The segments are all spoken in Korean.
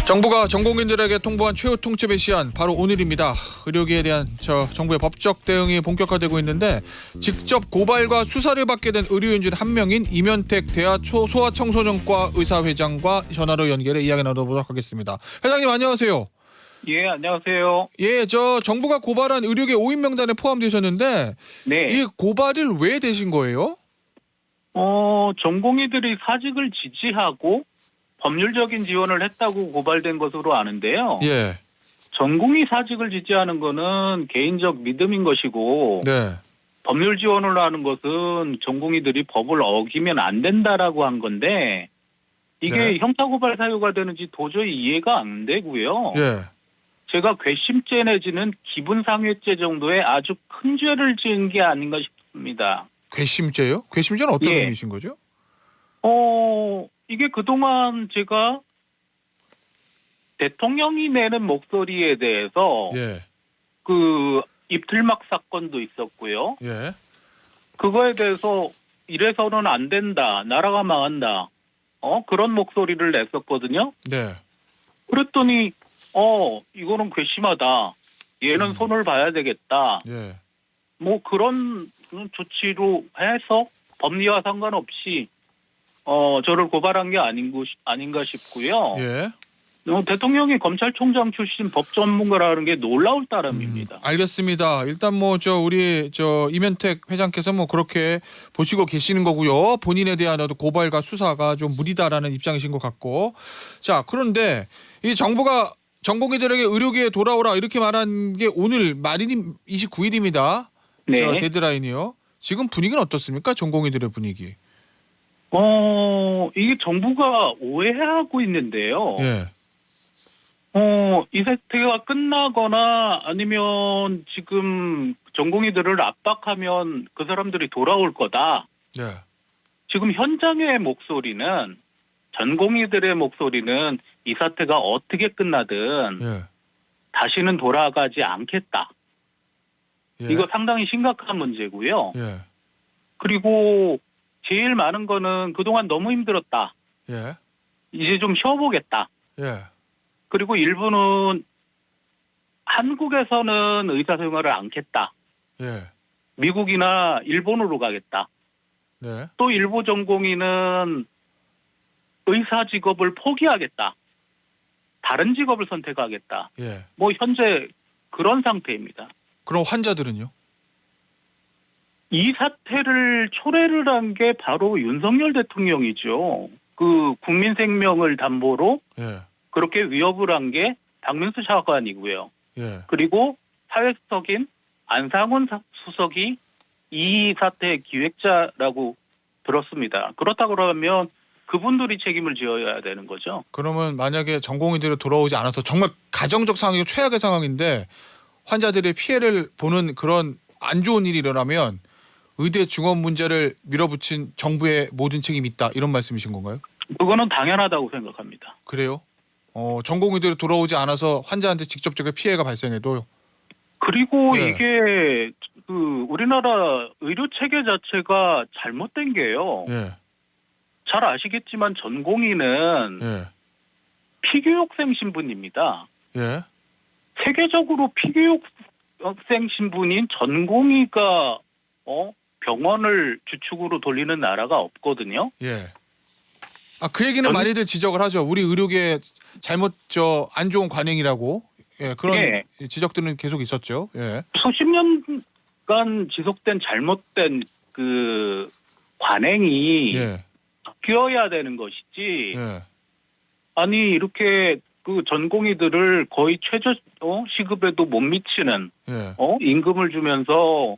정부가 전국민들에게 통보한 최후 통첩의 시한 바로 오늘입니다. 의료계에 대한 정부의 법적 대응이 본격화되고 있는데 직접 고발과 수사를 받게 된 의료인 중 한 명인 이면택 대하 소아청소년과 의사회장과 전화로 연결해 이야기 나눠보도록 하겠습니다. 회장님 안녕하세요. 예, 안녕하세요. 예, 정부가 고발한 의료계 5인 명단에 포함되셨는데 네. 이 고발을 왜 되신 거예요? 전공의들이 사직을 지지하고 법률적인 지원을 했다고 고발된 것으로 아는데요. 예. 전공의 사직을 지지하는 것은 개인적 믿음인 것이고 네. 법률 지원을 하는 것은 전공의들이 법을 어기면 안 된다라고 한 건데 이게 네. 형사고발 사유가 되는지 도저히 이해가 안 되고요. 예. 제가 괘씸죄 내지는 기분상해죄 정도의 아주 큰 죄를 지은 게 아닌가 싶습니다. 괘씸죄요? 괘씸죄는 어떤 예. 의미이신 거죠? 이게 그동안 제가 대통령이 내는 목소리에 대해서 예. 그 입틀막 사건도 있었고요. 예. 그거에 대해서 이래서는 안 된다. 나라가 망한다. 그런 목소리를 냈었거든요. 네. 그랬더니 이거는 괘씸하다. 얘는 손을 봐야 되겠다. 예. 뭐 그런 조치로 해서 법리와 상관없이 저를 고발한 게 아닌가 싶고요. 예. 대통령이 검찰총장 출신 법 전문가라는 게 놀라울 따름입니다. 알겠습니다. 일단 우리 이면택 회장께서 그렇게 보시고 계시는 거고요. 본인에 대한 고발과 수사가 좀 무리다라는 입장이신 것 같고. 자, 그런데 이 정부가 전공의들에게 의료계에 돌아오라 이렇게 말한 게 오늘 말인 29일입니다. 네. 데드라인이요. 지금 분위기는 어떻습니까? 전공의들의 분위기. 이게 정부가 오해하고 있는데요. 예. 이 사태가 끝나거나 아니면 지금 전공의들을 압박하면 그 사람들이 돌아올 거다. 예. 지금 현장의 목소리는 전공의들의 목소리는 이 사태가 어떻게 끝나든 예. 다시는 돌아가지 않겠다. 예. 이거 상당히 심각한 문제고요. 예. 그리고 제일 많은 거는 그동안 너무 힘들었다. 예. 이제 좀 쉬어보겠다. 예. 그리고 일부는 한국에서는 의사생활을 않겠다. 예. 미국이나 일본으로 가겠다. 네. 또 일부 전공의는 의사 직업을 포기하겠다. 다른 직업을 선택하겠다. 예. 현재 그런 상태입니다. 그럼 환자들은요? 이 사태를 초래를 한 게 바로 윤석열 대통령이죠. 그 국민 생명을 담보로 예. 그렇게 위협을 한 게 박명수 차관이고요. 예. 그리고 사회수석인 안상훈 수석이 이 사태의 기획자라고 들었습니다. 그렇다고 그러면 그분들이 책임을 지어야 되는 거죠. 그러면 만약에 전공의들이 돌아오지 않아서 정말 가정적 상황이 최악의 상황인데 환자들의 피해를 보는 그런 안 좋은 일이 일어나면 의대 증원 문제를 밀어붙인 정부의 모든 책임이 있다 이런 말씀이신 건가요? 그거는 당연하다고 생각합니다. 그래요? 전공의들이 돌아오지 않아서 환자한테 직접적인 피해가 발생해도요? 그리고 네. 이게 우리나라 의료 체계 자체가 잘못된 게요. 예. 잘 아시겠지만 전공의는 예. 피교육생 신분입니다. 예. 세계적으로 피교육생 신분인 전공의가 병원을 주축으로 돌리는 나라가 없거든요. 예. 그 얘기는 많이들 지적을 하죠. 우리 의료계 잘못 안 좋은 관행이라고. 예, 그런 예. 지적들은 계속 있었죠. 예. 수십 년간 지속된 잘못된 그 관행이 예. 바뀌어야 되는 것이지. 예. 아니 이렇게 그 전공의들을 거의 최저 시급에도 못 미치는 예. 임금을 주면서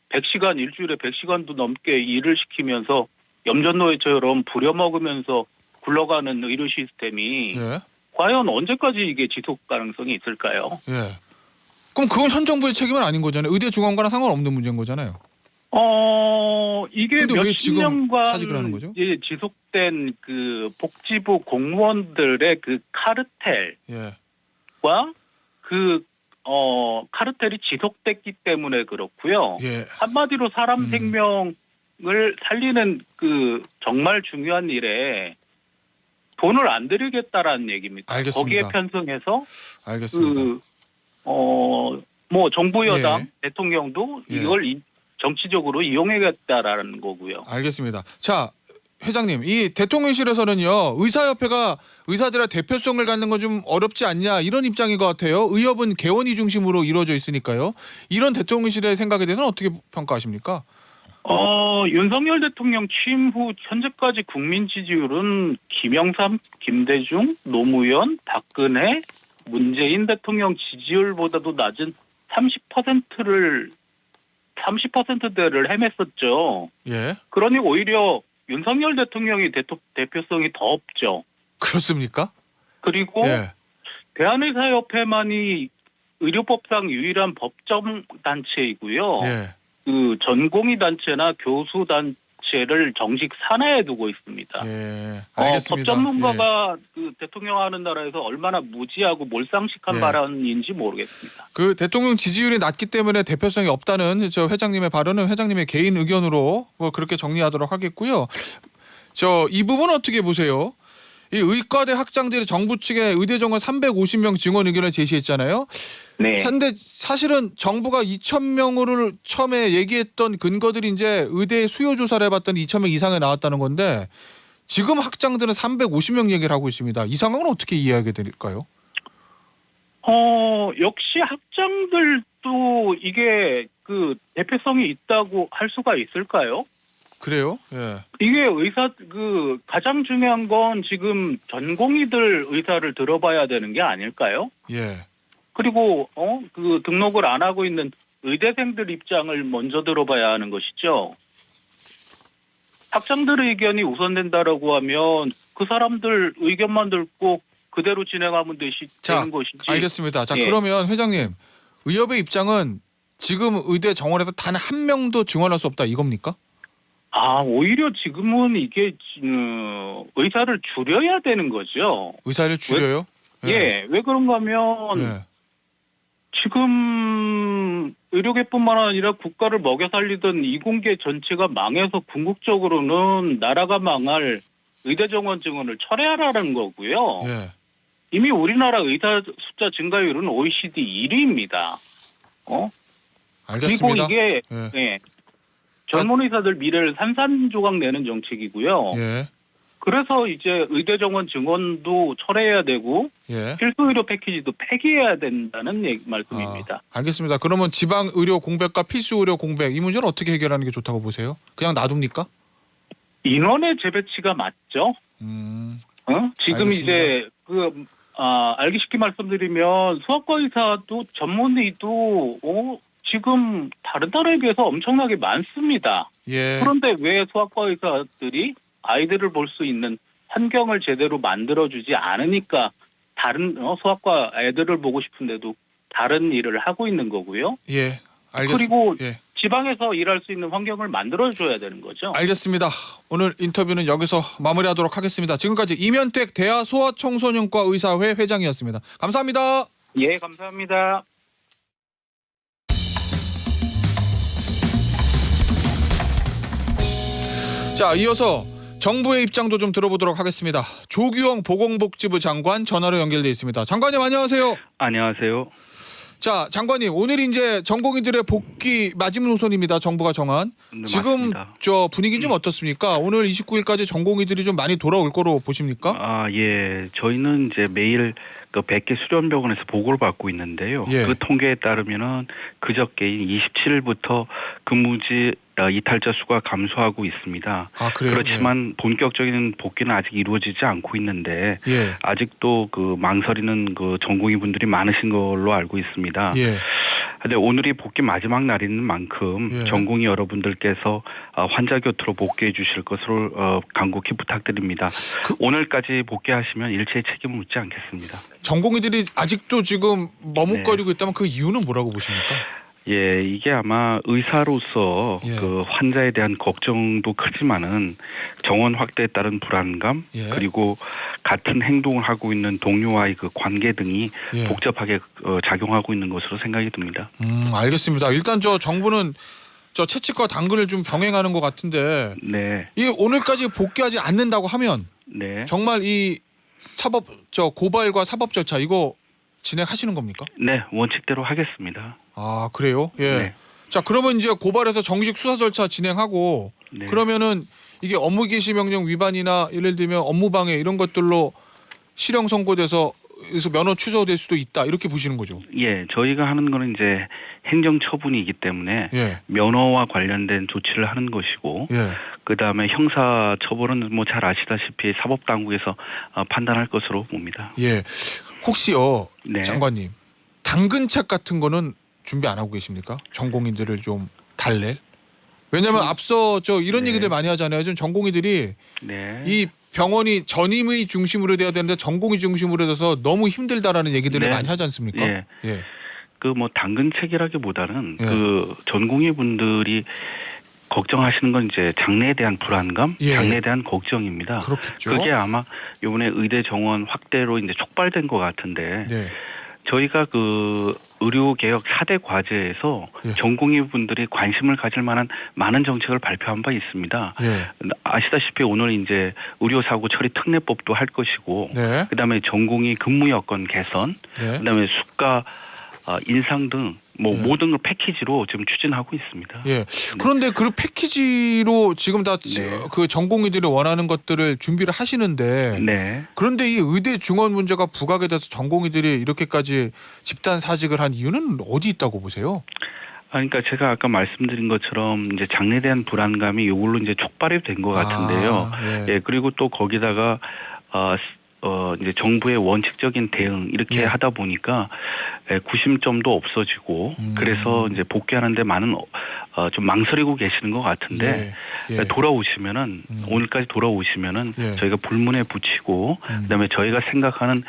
100시간 일주일에 100시간도 넘게 일을 시키면서 염전노예처럼 부려먹으면서 굴러가는 의료 시스템이 예. 과연 언제까지 이게 지속 가능성이 있을까요? 예. 그럼 그건 현 정부의 책임은 아닌 거잖아요. 의대 중원과는 상관없는 문제인 거잖아요. 이게 근데 왜 몇십 지금 년간 사직을 하는 거죠? 지속된 그 복지부 공무원들의 그 카르텔과 예. 카르텔이 지속됐기 때문에 그렇고요. 예. 한마디로 사람 생명을 살리는 그 정말 중요한 일에 돈을 안 드리겠다라는 얘기입니다. 알겠습니다. 거기에 편성해서 알겠습니다. 뭐 정부 여당 예. 대통령도 예. 이걸 정치적으로 이용하겠다라는 거고요. 알겠습니다. 자, 회장님, 이 대통령실에서는요, 의사협회가 의사들의 대표성을 갖는 건 좀 어렵지 않냐 이런 입장인 것 같아요. 의협은 개원이 중심으로 이루어져 있으니까요. 이런 대통령실의 생각에 대해서는 어떻게 평가하십니까? 윤석열 대통령 취임 후 현재까지 국민 지지율은 김영삼, 김대중, 노무현, 박근혜, 문재인 대통령 지지율보다도 낮은 30%대를 헤맸었죠. 예, 그러니 오히려 윤석열 대통령이 대표성이 더 없죠. 그렇습니까? 그리고 예, 대한의사협회만이 의료법상 유일한 법정 단체이고요. 예, 그 전공의 단체나 교수 단체를 정식 산하에 두고 있습니다. 예, 법 알겠습니다. 전문가가 그 대통령 하는 나라에서 얼마나 무지하고 몰상식한 예. 발언인지 모르겠습니다. 그 대통령 지지율이 낮기 때문에 대표성이 없다는 저 회장님의 발언은 회장님의 개인 의견으로 뭐 그렇게 정리하도록 하겠고요. 저 이 부분 어떻게 보세요? 이 의과대 학장들이 정부 측에 의대 정원 350명 증원 의견을 제시했잖아요. 네. 근데 사실은 정부가 2,000명을 처음에 얘기했던 근거들이 이제 의대 수요 조사를 해봤더니 2,000명 이상이 나왔다는 건데 지금 학장들은 350명 얘기를 하고 있습니다. 이 상황은 어떻게 이해하게 될까요? 역시 학장들도 이게 그 대표성이 있다고 할 수가 있을까요? 그래요? 예. 이게 가장 중요한 건 지금 전공의들 의사를 들어봐야 되는 게 아닐까요? 예. 그리고 그 등록을 안 하고 있는 의대생들 입장을 먼저 들어봐야 하는 것이죠. 학장들의 의견이 우선된다라고 하면 그 사람들 의견만 듣고 그대로 진행하면 되는 것이지. 알겠습니다. 자, 예. 그러면 회장님, 의협의 입장은 지금 의대 정원에서 단 한 명도 증원할 수 없다 이겁니까? 오히려 지금은 이게 의사를 줄여야 되는 거죠. 의사를 줄여요? 왜 그런가 하면 예. 지금 의료계뿐만 아니라 국가를 먹여 살리던 이공계 전체가 망해서 궁극적으로는 나라가 망할 의대 정원 증원을 철회하라는 거고요. 예. 이미 우리나라 의사 숫자 증가율은 OECD 1위입니다. 그리고 알겠습니다. 이게 예. 젊은 의사들 미래를 산산조각 내는 정책이고요. 예. 그래서 이제 의대 정원 증원도 철회해야 되고 예. 필수 의료 패키지도 폐기해야 된다는 말씀입니다. 알겠습니다. 그러면 지방 의료 공백과 필수 의료 공백 이 문제는 어떻게 해결하는 게 좋다고 보세요? 그냥 놔둡니까? 인원의 재배치가 맞죠? 지금 알겠습니다. 이제 알기 쉽게 말씀드리면 수학과 의사도 전문의도 지금 다른 나라에 비해서 엄청나게 많습니다. 예. 그런데 왜 수학과 의사들이 아이들을 볼 수 있는 환경을 제대로 만들어주지 않으니까 다른 수학과 애들을 보고 싶은데도 다른 일을 하고 있는 거고요. 예. 알겠습니다. 그리고 예. 지방에서 일할 수 있는 환경을 만들어줘야 되는 거죠. 알겠습니다. 오늘 인터뷰는 여기서 마무리하도록 하겠습니다. 지금까지 이면택 대하소아청소년과 의사회 회장이었습니다. 감사합니다. 예, 감사합니다. 자, 이어서 정부의 입장도 좀 들어보도록 하겠습니다. 조규영 보건복지부 장관 전화로 연결돼 있습니다. 장관님 안녕하세요. 안녕하세요. 자, 장관님 오늘 이제 전공의들의 복귀 마지노선입니다. 정부가 정한. 네, 지금 맞습니다. 저 분위기는 좀 어떻습니까? 오늘 29일까지 전공의들이 좀 많이 돌아올 거로 보십니까? 예. 저희는 이제 매일 그 100개 수련병원에서 보고를 받고 있는데요. 예. 그 통계에 따르면은 그저께인 27일부터 근무지 이탈자 수가 감소하고 있습니다. 아, 그래요? 그렇지만 본격적인 복귀는 아직 이루어지지 않고 있는데 예. 아직도 그 망설이는 그 전공의 분들이 많으신 걸로 알고 있습니다. 예. 근데 오늘이 복귀 마지막 날인 만큼 예. 전공의 여러분들께서 환자 곁으로 복귀해 주실 것으로 간곡히 부탁드립니다. 오늘까지 복귀하시면 일체의 책임을 묻지 않겠습니다. 전공의들이 아직도 지금 머뭇거리고 있다면 그 이유는 뭐라고 보십니까? 예, 이게 아마 의사로서 예. 그 환자에 대한 걱정도 크지만은 정원 확대에 따른 불안감 예. 그리고 같은 행동을 하고 있는 동료와의 그 관계 등이 예. 복잡하게 작용하고 있는 것으로 생각이 듭니다. 알겠습니다. 일단 저 정부는 저 채찍과 당근을 좀 병행하는 것 같은데 네, 이 오늘까지 복귀하지 않는다고 하면 네. 정말 이 고발과 사법 절차 이거 진행하시는 겁니까? 네, 원칙대로 하겠습니다. 아, 그래요? 예. 네. 자, 그러면 이제 고발해서 정식 수사 절차 진행하고 네. 그러면은 이게 업무 개시 명령 위반이나 예를 들면 업무방해 이런 것들로 실형 선고돼서 그래서 면허 취소될 수도 있다 이렇게 보시는 거죠. 예, 저희가 하는 거는 이제 행정 처분이기 때문에 예. 면허와 관련된 조치를 하는 것이고, 예. 그 다음에 형사 처벌은 뭐 잘 아시다시피 사법 당국에서 판단할 것으로 봅니다. 예. 혹시요, 네. 장관님, 당근책 같은 거는 준비 안 하고 계십니까? 전공의들을 좀 달랠? 왜냐하면 앞서 이런 네. 얘기들 많이 하잖아요. 좀 전공의들이 네. 이 병원이 전임의 중심으로 돼야 되는데 전공의 중심으로 돼서 너무 힘들다라는 얘기들을 네. 많이 하지 않습니까? 예. 예. 그 뭐 당근책이라기보다는 예. 그 전공의 분들이 걱정하시는 건 이제 장래에 대한 불안감, 예. 장래에 대한 걱정입니다. 그렇겠죠. 그게 아마 이번에 의대 정원 확대로 이제 촉발된 것 같은데, 네. 저희가 그 의료개혁 4대 과제에서 예. 전공의 분들이 관심을 가질 만한 많은 정책을 발표한 바 있습니다. 예. 아시다시피 오늘 이제 의료사고 처리 특례법도 할 것이고, 네. 그다음에 전공의 근무 여건 개선, 네. 그다음에 수가 인상 등 뭐 예. 모든 걸 패키지로 지금 추진하고 있습니다. 예. 그런데 그 패키지로 지금 다 네. 그 전공의들이 원하는 것들을 준비를 하시는데 네. 그런데 이 의대 증원 문제가 부각이 돼서 전공의들이 이렇게까지 집단 사직을 한 이유는 어디 있다고 보세요? 그러니까 제가 아까 말씀드린 것처럼 이제 장래에 대한 불안감이 이걸로 이제 촉발이 된 것 같은데요. 예. 예, 그리고 또 거기다가 이제 정부의 원칙적인 대응 이렇게 예. 하다 보니까 구심점도 없어지고 그래서 이제 복귀하는데 많은 좀 망설이고 계시는 것 같은데 예. 돌아오시면은 오늘까지 돌아오시면은 예. 저희가 불문에 붙이고 그다음에 저희가 생각하는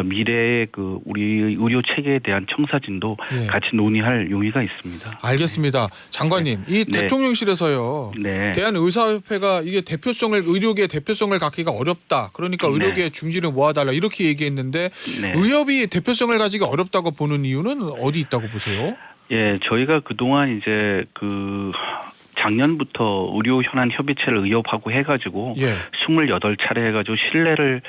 미래의 그 우리 의료 체계에 대한 청사진도 예. 같이 논의할 용의가 있습니다. 알겠습니다. 장관님, 이 네. 대통령실에서요. 네. 대한의사협회가 이게 의료계의 대표성을 갖기가 어렵다. 그러니까 네. 의료계의 중지를 모아달라 이렇게 얘기했는데 네. 의협이 대표성을 가지기 어렵다고 보는 이유는 어디 있다고 보세요? 예, 저희가 그동안 이제 그 작년부터 의료 현안 협의체를 의협하고 해가지고 예. 28차례 해가지고 신뢰를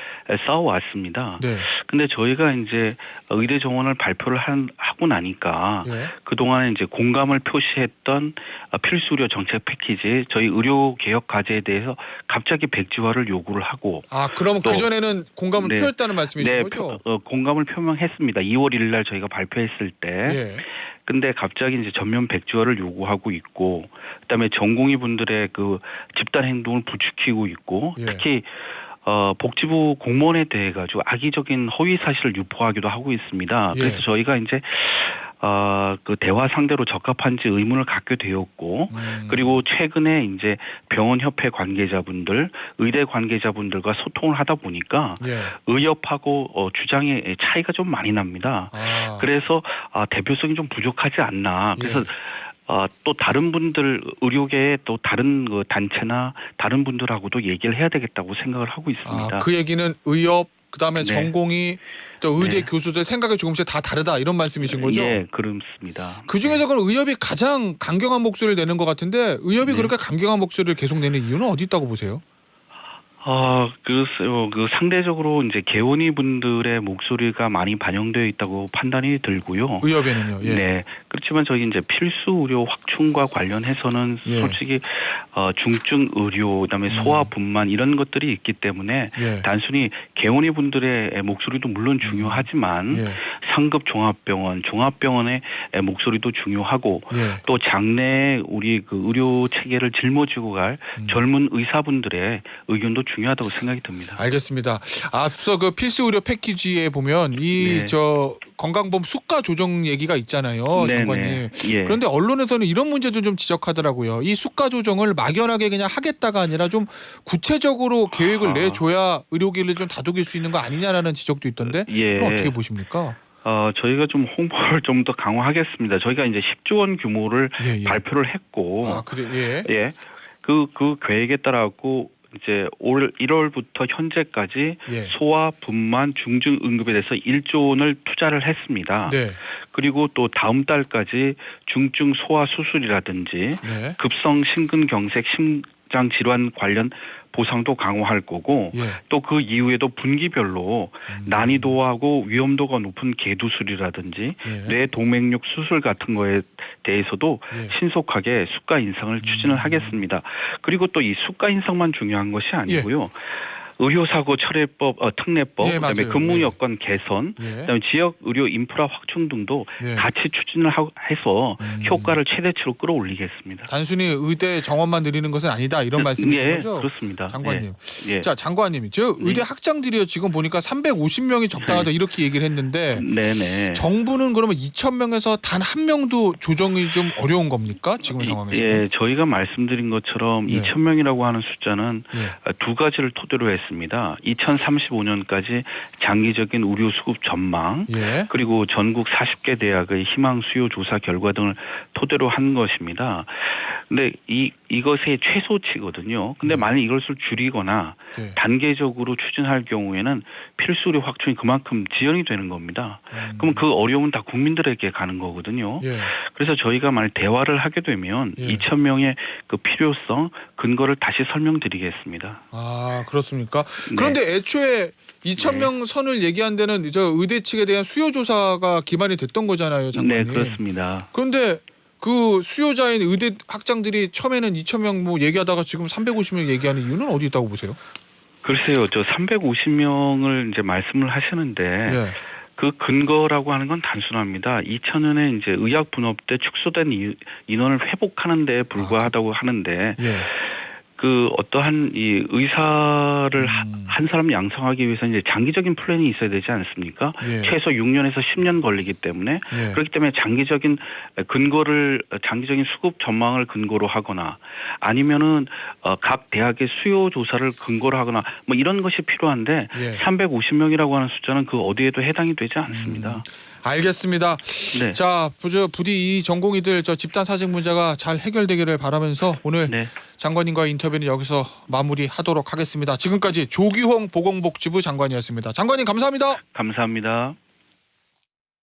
쌓아왔습니다. 네. 근데 저희가 이제 의대 정원을 발표를 하고 나니까 예. 그동안에 이제 공감을 표시했던 필수 의료 정책 패키지 저희 의료 개혁 과제에 대해서 갑자기 백지화를 요구를 하고 그럼 또- 그전에는 공감을 네. 표했다는 말씀이신 네, 거죠? 공감을 표명했습니다. 2월 1일 날 저희가 발표했을 때. 예. 근데 갑자기 이제 전면 백지화를 요구하고 있고, 그다음에 전공의 분들의 그 집단 행동을 부추기고 있고, 예. 특히 복지부 공무원에 대해 가지고 악의적인 허위 사실을 유포하기도 하고 있습니다. 예. 그래서 저희가 이제 그 대화 상대로 적합한지 의문을 갖게 되었고, 그리고 최근에 이제 병원 협회 관계자분들, 의대 관계자분들과 소통을 하다 보니까 예. 의협하고 주장의 차이가 좀 많이 납니다. 그래서 대표성이 좀 부족하지 않나. 그래서 예. 또 다른 분들 의료계의 또 다른 그 단체나 다른 분들하고도 얘기를 해야 되겠다고 생각을 하고 있습니다. 그 얘기는 의협 그다음에 네. 전공의 또 의대 네. 교수들 생각이 조금씩 다 다르다 이런 말씀이신 거죠? 예, 그렇습니다. 그 중에서 그럼 의협이 가장 강경한 목소리를 내는 것 같은데 의협이 네. 그렇게 강경한 목소리를 계속 내는 이유는 어디 있다고 보세요? 글쎄요. 그 상대적으로 이제 개원이 분들의 목소리가 많이 반영되어 있다고 판단이 들고요. 의협에는요. 예. 네. 그렇지만 저희 이제 필수 의료 확충과 관련해서는 예. 솔직히 중증 의료 그다음에 소아 분만 이런 것들이 있기 때문에 예. 단순히 개원이 분들의 목소리도 물론 중요하지만 예. 상급 종합병원의 목소리도 중요하고 예. 또 장래 우리 그 의료 체계를 짊어지고 갈 젊은 의사분들의 의견도 중요하다고 생각이 듭니다. 알겠습니다. 앞서 그 필수 의료 패키지에 보면 이 네. 건강보험 수가 조정 얘기가 있잖아요, 네, 장관님. 네. 예. 그런데 언론에서는 이런 문제도 좀 지적하더라고요. 이 수가 조정을 막연하게 그냥 하겠다가 아니라 좀 구체적으로 계획을 내줘야 의료계를 좀 다독일 수 있는 거 아니냐라는 지적도 있던데 예. 그럼 어떻게 보십니까? 저희가 좀 홍보를 좀 더 강화하겠습니다. 저희가 이제 10조 원 규모를 예, 예. 발표를 했고, 그래, 예. 예, 그 계획에 따라갖고 이제 올 1월부터 현재까지 예. 소아, 분만, 중증 응급에 대해서 1조 원을 투자를 했습니다. 네. 그리고 또 다음 달까지 중증 소아 수술이라든지 네. 급성 심근경색 확장 질환 관련 보상도 강화할 거고 예. 또 그 이후에도 분기별로 난이도하고 위험도가 높은 개두술이라든지 예. 뇌 동맥류 수술 같은 거에 대해서도 예. 신속하게 수가 인상을 추진을 하겠습니다. 그리고 또 이 수가 인상만 중요한 것이 아니고요. 의료사고 처리법, 특례법, 예, 그다음에 맞아요. 근무 여건 개선, 예. 그다음에 지역 의료 인프라 확충 등도 예. 같이 추진을 해서 효과를 최대치로 끌어올리겠습니다. 단순히 의대 정원만 늘리는 것은 아니다 이런 말씀이신 예, 거죠? 그렇습니다. 장관님. 예. 자, 장관님. 저 의대 학장들이요 지금 보니까 350명이 적당하다 이렇게 얘기를 했는데 네네. 정부는 그러면 2,000명에서 단 한 명도 조정이 좀 어려운 겁니까? 지금 상황에서? 예, 저희가 말씀드린 것처럼 예. 2,000명이라고 하는 숫자는 예. 두 가지를 토대로 했습니다. 2035년까지 장기적인 의료 수급 전망, 예. 그리고 전국 40개 대학의 희망 수요 조사 결과 등을 토대로 한 것입니다. 근데 이것의 최소치거든요. 근데 만약 이것을 줄이거나 네. 단계적으로 추진할 경우에는 필수 의료 확충이 그만큼 지연이 되는 겁니다. 그럼 그 어려움은 다 국민들에게 가는 거거든요. 예. 그래서 저희가 만약 대화를 하게 되면 예. 2,000명의 그 필요성, 근거를 다시 설명드리겠습니다. 아, 그렇습니까? 네. 그런데 애초에 2,000명 선을 얘기한 데는 저 의대 측에 대한 수요 조사가 기반이 됐던 거잖아요, 장관님. 네, 그렇습니다. 그런데 그 수요자인 의대 학장들이 처음에는 2,000명 뭐 얘기하다가 지금 350명 얘기하는 이유는 어디 있다고 보세요? 글쎄요, 저 350명을 이제 말씀을 하시는데 예. 그 근거라고 하는 건 단순합니다. 2000년에 이제 의학 분업 때 축소된 인원을 회복하는 데 불과하다고 하는데 예. 그 어떠한 이 의사를 한 사람 양성하기 위해서 이제 장기적인 플랜이 있어야 되지 않습니까? 예. 최소 6년에서 10년 걸리기 때문에 예. 그렇기 때문에 장기적인 수급 전망을 근거로 하거나 아니면은 각 대학의 수요 조사를 근거로 하거나 뭐 이런 것이 필요한데 예. 350명이라고 하는 숫자는 그 어디에도 해당이 되지 않습니다. 알겠습니다. 네. 자, 부디 이 전공의들 저 집단 사직 문제가 잘 해결되기를 바라면서 오늘 네. 장관님과 인터뷰는 여기서 마무리하도록 하겠습니다. 지금까지 조규홍 보건복지부 장관이었습니다. 장관님 감사합니다. 감사합니다.